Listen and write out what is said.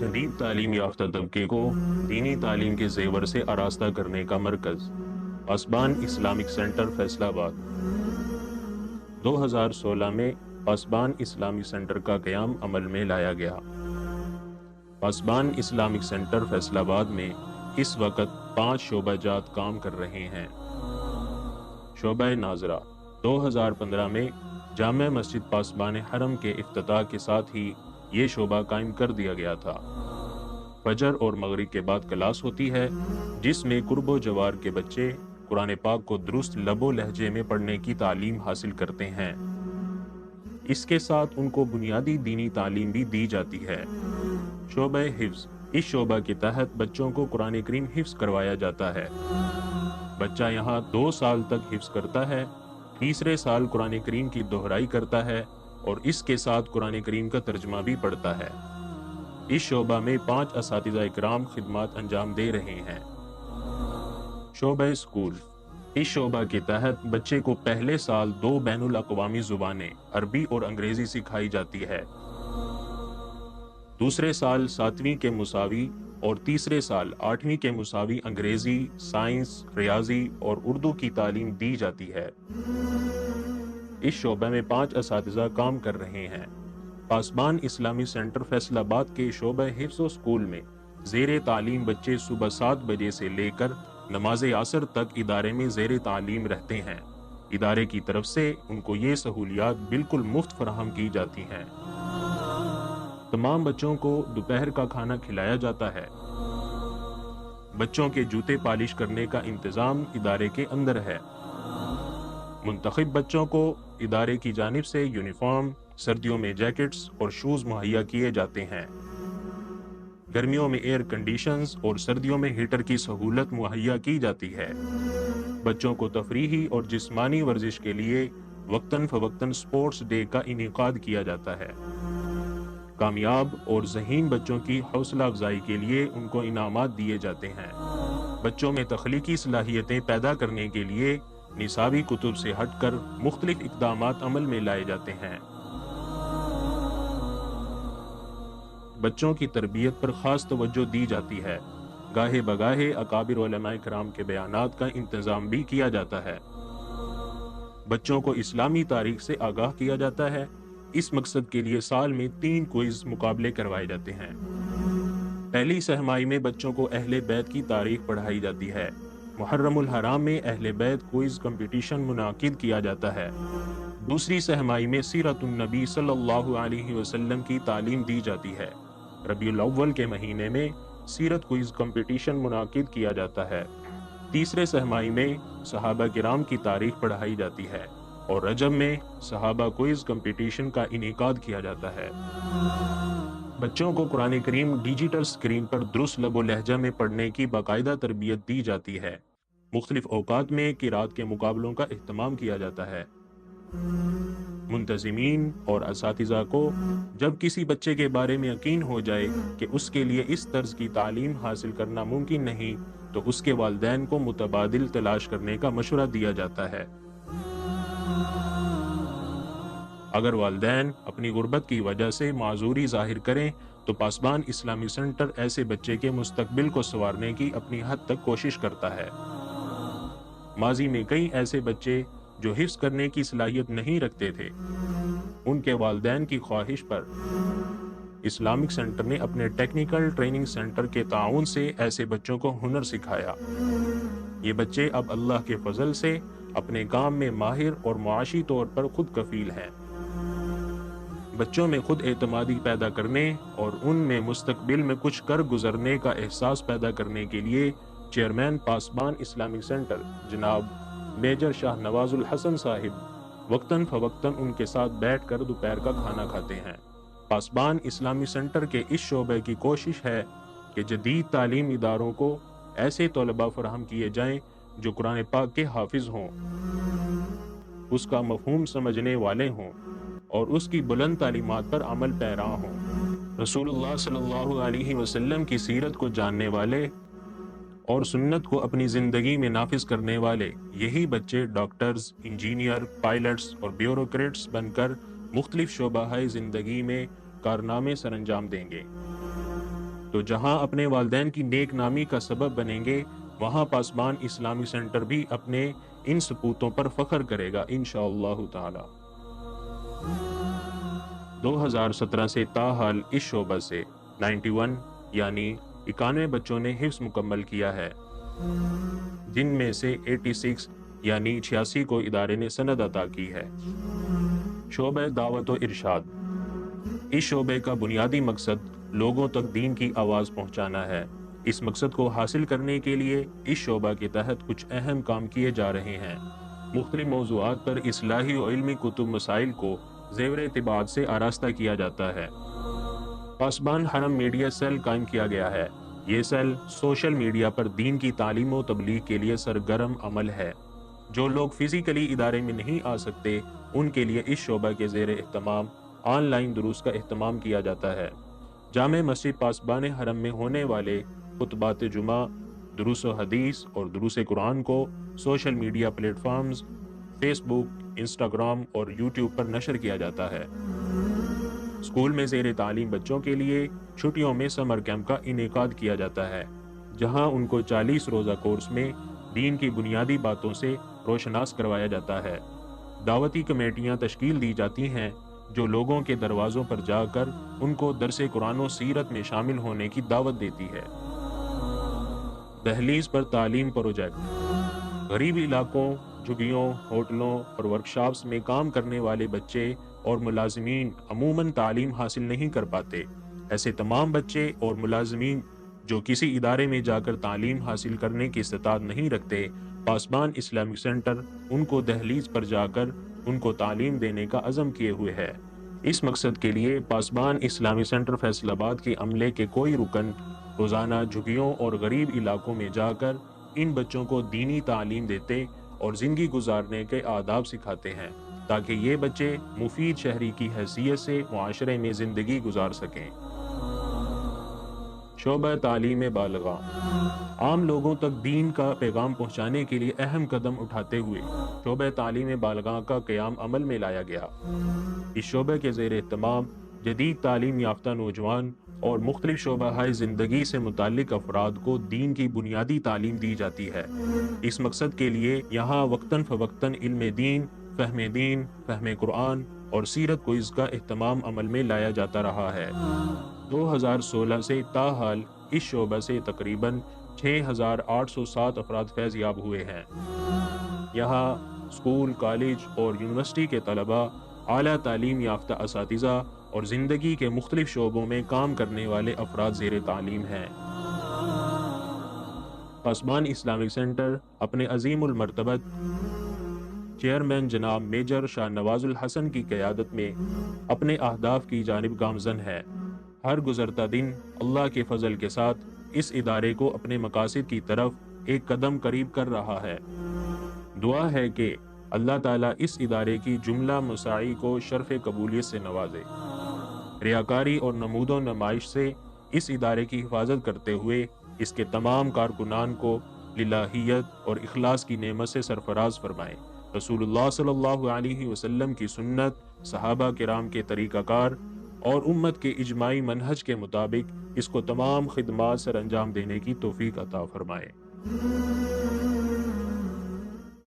جدید تعلیم یافتہ طبقے کو دینی تعلیم کے زیور سے آراستہ کرنے کا مرکز پاسبان اسلامک سینٹر فیصل آباد 2016 میں پاسبان اسلامک سینٹر کا قیام عمل میں لایا گیا۔ پاسبان اسلامک سینٹر فیصل آباد میں اس وقت 5 شعبہ جات کام کر رہے ہیں۔ شعبہ ناظرہ 2015 میں جامع مسجد پاسبان حرم کے افتتاح کے ساتھ ہی یہ شعبہ قائم کر دیا گیا تھا۔ فجر اور مغرب کے بعد کلاس ہوتی ہے جس میں قرب و جوار کے بچے قرآن پاک کو درست لب و لہجے میں پڑھنے کی تعلیم حاصل کرتے ہیں۔ اس کے ساتھ ان کو بنیادی دینی تعلیم بھی دی جاتی ہے۔ شعبہ حفظ اس شعبہ کے تحت بچوں کو قرآن کریم حفظ کروایا جاتا ہے۔ بچہ یہاں 2 سال تک حفظ کرتا ہے، تیسرے سال قرآن کریم کی دہرائی کرتا ہے اور اس کے ساتھ قرآن کریم کا ترجمہ بھی پڑھتا ہے۔ اس شعبہ میں 5 اساتذہ اکرام خدمات انجام دے رہے ہیں۔ شعبہ اسکول اس شعبہ کے تحت بچے کو پہلے سال 2 بین الاقوامی زبانیں عربی اور انگریزی سکھائی جاتی ہے، دوسرے سال 7ویں کے مساوی اور تیسرے سال 8ویں کے مساوی انگریزی، سائنس، ریاضی اور اردو کی تعلیم دی جاتی ہے۔ اس شعبہ میں 5 اساتذہ کام کر رہے ہیں۔ پاسبان اسلامی سینٹر فیصل آباد کے شعبہ حفظ و اسکول میں زیر تعلیم بچے صبح 7 بجے سے لے کر نماز عصر تک ادارے میں زیر تعلیم رہتے ہیں۔ ادارے کی طرف سے ان کو یہ سہولیات بالکل مفت فراہم کی جاتی ہیں۔ تمام بچوں کو دوپہر کا کھانا کھلایا جاتا ہے۔ بچوں کے جوتے پالش کرنے کا انتظام ادارے کے اندر ہے۔ منتخب بچوں کو ادارے کی جانب سے یونیفارم، سردیوں میں جیکٹس اور شوز مہیا کیے جاتے ہیں۔ گرمیوں میں ایئر کنڈیشنز اور سردیوں میں ہیٹر کی سہولت مہیا کی جاتی ہے۔ بچوں کو تفریحی اور جسمانی ورزش کے لیے وقتاً فوقتاً سپورٹس ڈے کا انعقاد کیا جاتا ہے۔ کامیاب اور ذہین بچوں کی حوصلہ افزائی کے لیے ان کو انعامات دیے جاتے ہیں۔ بچوں میں تخلیقی صلاحیتیں پیدا کرنے کے لیے نصابی کتب سے ہٹ کر مختلف اقدامات عمل میں لائے جاتے ہیں۔ بچوں کی تربیت پر خاص توجہ دی جاتی ہے۔ گاہے بگاہے اکابر علماء کرام کے بیانات کا انتظام بھی کیا جاتا ہے۔ بچوں کو اسلامی تاریخ سے آگاہ کیا جاتا ہے۔ اس مقصد کے لیے سال میں 3 کوئز مقابلے کروائے جاتے ہیں۔ پہلی سہمائی میں بچوں کو اہل بیت کی تاریخ پڑھائی جاتی ہے۔ محرم الحرام میں اہل بیت کوئز کمپٹیشن منعقد کیا جاتا ہے۔ دوسری سہمائی میں سیرت النبی صلی اللہ علیہ وسلم کی تعلیم دی جاتی ہے۔ ربیع الاول کے مہینے میں سیرت کوئز کمپٹیشن منعقد کیا جاتا ہے۔ تیسرے سہمائی میں صحابہ کرام کی تاریخ پڑھائی جاتی ہے اور رجب میں صحابہ کوئز کمپٹیشن کا انعقاد کیا جاتا ہے۔ بچوں کو قرآن کریم ڈیجیٹل سکرین پر درست لب و لہجہ میں پڑھنے کی باقاعدہ تربیت دی جاتی ہے۔ مختلف اوقات میں قرات کے مقابلوں کا اہتمام کیا جاتا ہے۔ منتظمین اور اساتذہ کو جب کسی بچے کے بارے میں یقین ہو جائے کہ اس کے لیے اس طرز کی تعلیم حاصل کرنا ممکن نہیں تو اس کے والدین کو متبادل تلاش کرنے کا مشورہ دیا جاتا ہے۔ اگر والدین اپنی غربت کی وجہ سے معذوری ظاہر کریں تو پاسبان اسلامی سینٹر ایسے بچے کے مستقبل کو سنوارنے کی اپنی حد تک کوشش کرتا ہے۔ ماضی میں کئی ایسے بچے جو حفظ کرنے کی صلاحیت نہیں رکھتے تھے، ان کے والدین کی خواہش پر اسلامک سینٹر نے اپنے ٹیکنیکل ٹریننگ سینٹر کے تعاون سے ایسے بچوں کو ہنر سکھایا۔ یہ بچے اب اللہ کے فضل سے اپنے کام میں ماہر اور معاشی طور پر خود کفیل ہیں۔ بچوں میں خود اعتمادی پیدا کرنے اور ان میں مستقبل میں کچھ کر گزرنے کا احساس پیدا کرنے کے لیے چیئرمین پاسبان اسلامک سینٹر جناب میجر شاہ نواز الحسن صاحب وقتاً فوقتاً ان کے ساتھ بیٹھ کر دوپہر کا کھانا کھاتے ہیں۔ پاسبان اسلامی سینٹر کے اس شعبے کی کوشش ہے کہ جدید تعلیم اداروں کو ایسے طلباء فراہم کیے جائیں جو قرآن پاک کے حافظ ہوں، اس کا مفہوم سمجھنے والے ہوں اور اس کی بلند تعلیمات پر عمل پیرا ہوں۔ رسول اللہ صلی اللہ علیہ وسلم کی سیرت کو جاننے والے اور سنت کو اپنی زندگی میں نافذ کرنے والے یہی بچے ڈاکٹرز، انجینئر، پائلٹس اور بیوروکریٹس بن کر مختلف شعبہ زندگی میں کارنامے سر انجام دیں گے۔ تو جہاں اپنے والدین کی نیک نامی کا سبب بنیں گے، وہاں پاسبان اسلامی سینٹر بھی اپنے ان سپوتوں پر فخر کرے گا انشاءاللہ تعالی۔ 2017 سے تاحال اس شعبہ سے 91 یعنی 91 بچوں نے حفظ مکمل کیا ہے، جن میں سے 86 یعنی 86 کو ادارے نے سند عطا کی ہے۔ شعبہ دعوت و ارشاد، اس شعبے کا بنیادی مقصد لوگوں تک دین کی آواز پہنچانا ہے۔ اس مقصد کو حاصل کرنے کے لیے اس شعبہ کے تحت کچھ اہم کام کیے جا رہے ہیں۔ مختلف موضوعات پر اصلاحی و علمی کتب مسائل کو زیور اتباع سے آراستہ کیا جاتا ہے۔ پاسبان حرم میڈیا سیل قائم کیا گیا ہے۔ یہ سیل سوشل میڈیا پر دین کی تعلیم و تبلیغ کے لیے سرگرم عمل ہے۔ جو لوگ فزیکلی ادارے میں نہیں آ سکتے، ان کے لیے اس شعبہ کے زیر اہتمام آن لائن دروس کا اہتمام کیا جاتا ہے۔ جامع مسجد پاسبان حرم میں ہونے والے خطبات جمعہ، دروس و حدیث اور دروس قرآن کو social media platforms Facebook, Instagram اور یوٹیوب پر نشر کیا جاتا ہے۔ اسکول میں زیر تعلیم بچوں کے لیے چھٹیوں میں سمر کیمپ کا انعقاد کیا جاتا ہے، جہاں ان کو 40 روزہ کورس میں دین کی بنیادی باتوں سے روشناس کروایا جاتا ہے۔ دعوتی کمیٹیاں تشکیل دی جاتی ہیں جو لوگوں کے دروازوں پر جا کر ان کو درس قرآن و سیرت میں شامل ہونے کی دعوت دیتی ہے۔ دہلیز پر تعلیم پروجیکٹ، غریب علاقوں، جھگیوں، ہوٹلوں اور ورکشاپس میں کام کرنے والے بچے اور ملازمین عموماً تعلیم حاصل نہیں کر پاتے۔ ایسے تمام بچے اور ملازمین جو کسی ادارے میں جا کر تعلیم حاصل کرنے کی استطاعت نہیں رکھتے، پاسبان اسلامک سینٹر ان کو دہلیز پر جا کر ان کو تعلیم دینے کا عزم کیے ہوئے ہے۔ اس مقصد کے لیے پاسبان اسلامی سینٹر فیصل آباد کے عملے کے کوئی رکن روزانہ جھگیوں اور غریب علاقوں میں جا کر ان بچوں کو دینی تعلیم دیتے اور زندگی گزارنے کے آداب سکھاتے ہیں، تاکہ یہ بچے مفید شہری کی حیثیت سے معاشرے میں زندگی گزار سکیں۔ شعبہ تعلیم بالغاں، عام لوگوں تک دین کا پیغام پہنچانے کے لیے اہم قدم اٹھاتے ہوئے شعبہ تعلیم بالغاں کا قیام عمل میں لایا گیا۔ اس شعبے کے زیر اہتمام جدید تعلیم یافتہ نوجوان اور مختلف شعبہ زندگی سے متعلق افراد کو دین کی بنیادی تعلیم دی جاتی ہے۔ اس مقصد کے لیے یہاں وقتاً فوقتاً علم دین، فہم قرآن اور سیرت کوئز کا اہتمام عمل میں لایا جاتا رہا ہے۔ 2016 سے تاحال اس شعبہ سے تقریباً 6807 افراد فیض یاب ہوئے ہیں۔ یہاں اسکول، کالج اور یونیورسٹی کے طلباء، اعلیٰ تعلیم یافتہ اساتذہ اور زندگی کے مختلف شعبوں میں کام کرنے والے افراد زیر تعلیم ہیں۔ پاسبان اسلامک سینٹر اپنے عظیم المرتبت چیئرمین جناب میجر شاہ نواز الحسن کی قیادت میں اپنے اہداف کی جانب گامزن ہے۔ ہر گزرتا دن اللہ کے فضل کے ساتھ اس ادارے کو اپنے مقاصد کی طرف ایک قدم قریب کر رہا ہے۔ دعا ہے کہ اللہ تعالیٰ اس ادارے کی جملہ مساعی کو شرف قبولیت سے نوازے۔ ریاکاری اور نمود و نمائش سے اس ادارے کی حفاظت کرتے ہوئے اس کے تمام کارکنان کو للہیت اور اخلاص کی نعمت سے سرفراز فرمائے۔ رسول اللہ صلی اللہ علیہ وسلم کی سنت، صحابہ کرام کے طریقہ کار اور امت کے اجماعی منہج کے مطابق اس کو تمام خدمات سر انجام دینے کی توفیق عطا فرمائے۔